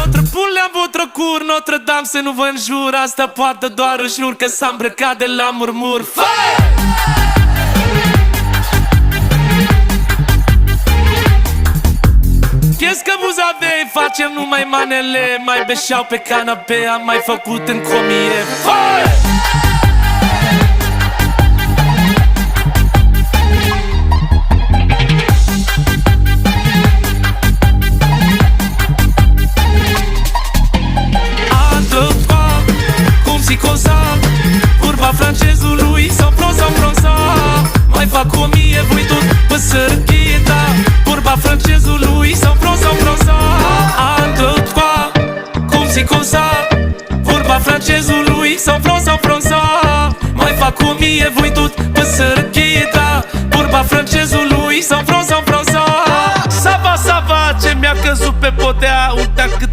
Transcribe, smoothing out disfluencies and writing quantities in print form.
Notre poule am votre cur, Notre-Dame să nu vă înjur. Asta poate doar își jur că s-a îmbrăcat de la murmur. Fire! Qu'est-ce que vous avez? Facem numai manele, mai beșeau pe canapea, am mai făcut în comie. Fire! Vorba francezului sau proza mai fac 1000 voi tot pe sărăchita. Vorba francezului sau proza un, deux, trois, cum si cosa. Vorba francezului sau proza mai fac 1000 voi tot pe sărăchita. Vorba francezului sau proza. Sava, ce mi-a căzut pe podea. Uita cât